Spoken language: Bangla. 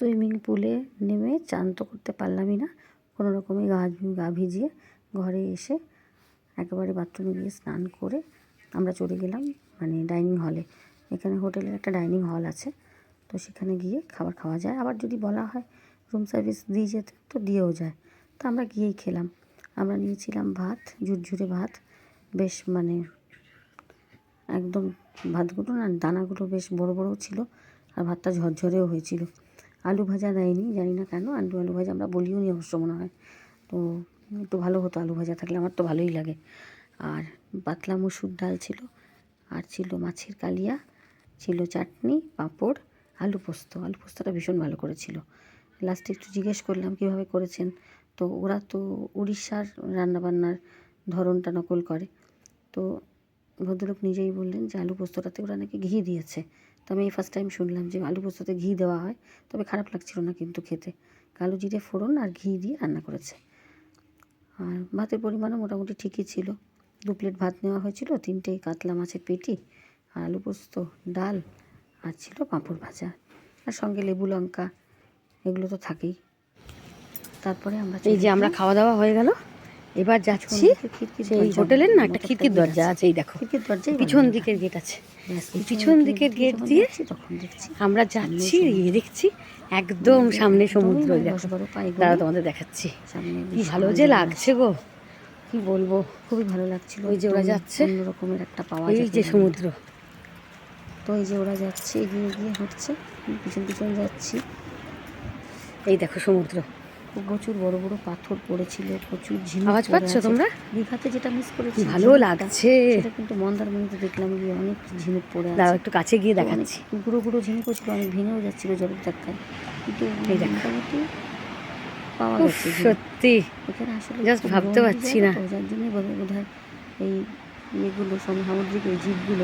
সুইমিং পুলে নেমে চান তো করতে পারলামই না, কোনো রকমে গা ভিজিয়ে ঘরে এসে একেবারে বাথরুমে গিয়ে স্নান করে আমরা চলে গেলাম মানে ডাইনিং হলে। এখানে হোটেলের একটা ডাইনিং হল আছে, তো সেখানে গিয়ে খাবার খাওয়া যায়। আবার যদি বলা হয় রুম সার্ভিস দিয়ে যেতে তো দিয়েও যায়, তো আমরা গিয়েই খেলাম। আমরা নিয়েছিলাম ভাত, ঝুরঝুরে ভাত, বেশ মানে একদম ভাতগুলো না দানাগুলো বেশ বড় বড়ও ছিল, আর ভাতটা ঝরঝরেও হয়েছিল। আলু ভাজা দেয়নি, জানি না কেন। আলু ভাজা আমরা বলিও নি অবশ্য মনে হয়, তো একটু ভালো হতো আলু ভাজা থাকলে, আমার তো ভালোই লাগে। আর পাতলা মসুর ডাল ছিল, আর ছিল মাছের কালিয়া, ছিল চাটনি, পাঁপড়, আলু পোস্ত। আলু পোস্তটা ভীষণ ভালো করেছিল। লাস্টে একটু জিজ্ঞেস করলাম কীভাবে করেছেন, তো ওরা তো উড়িষ্যার রান্নাবান্নার ধরনটা নকল করে। তো ভদ্রলোক নিজেই বললেন যে আলু পোস্তটাতে ওরা নাকি ঘি দিয়েছে। তো আমি এই ফার্স্ট টাইম শুনলাম যে আলু পোস্ততে ঘি দেওয়া হয়, তবে খারাপ লাগছিল না কিন্তু খেতে। কালো জিরে ফোড়ন আর ঘি দিয়ে রান্না করেছে। আর ভাতের পরিমাণও মোটামুটি ঠিকই ছিল। 2 প্লেট ভাত নেওয়া হয়েছিল, 3টে কাতলা মাছের পেটি, আর আলু পোস্ত, ডাল, আর ছিল পাঁপড় ভাজা, আর সঙ্গে লেবু লঙ্কা, এগুলো তো থাকেই। তারপরে এই যে আমরা খাওয়া দাওয়া হয়ে গেল, এবার যাচ্ছি সেই হোটেলের না একটা খিড়কির দরজা আছে, এই দেখো খিড়কির দরজায় পিছন দিকের গেট আছে। পিছন দিকের গেট দিয়ে তখন দেখছি আমরা যাচ্ছি, দেখছি একদম সামনে সমুদ্র। তারা তোমাদের দেখাচ্ছি, কি ভালো যে লাগছে গো, কি বলবো, খুবই ভালো লাগছিল। ওই যে ওরা যাচ্ছে, অন্য রকমের একটা পাওয়া যায়, এই যে সমুদ্র। তো এই যে ওরা যাচ্ছে, এগিয়ে এগিয়ে হাঁটছে, পিছন পিছন যাচ্ছি। এই দেখো সমুদ্র, প্রচুর বড় বড় পাথর পড়েছিল, প্রচুর ঝিনুক। আওয়াজ পাচ্ছ তোমরা? দীঘাতে যেটা মিস করেছি, ভালো লাগছে সেটা কিন্তু মন্দারমণিতে দেখলাম গিয়ে অনেক ঝিনুক পড়ে আছে। দাঁড়াও একটু কাছে গিয়ে দেখাচ্ছি। গুঁড়ো গুঁড়ো ঝিনুকও ছিল, অনেক ভেঙেও যাচ্ছিল জলের ধাক্কায়, কিন্তু মোটামুটি পাওয়া গেছে। সত্যি এখানে আসলে জাস্ট ভাবতে পারছি না, যার জন্যই বোধ হয় এই ইয়েগুলো সামুদ্রিক এই জীবগুলো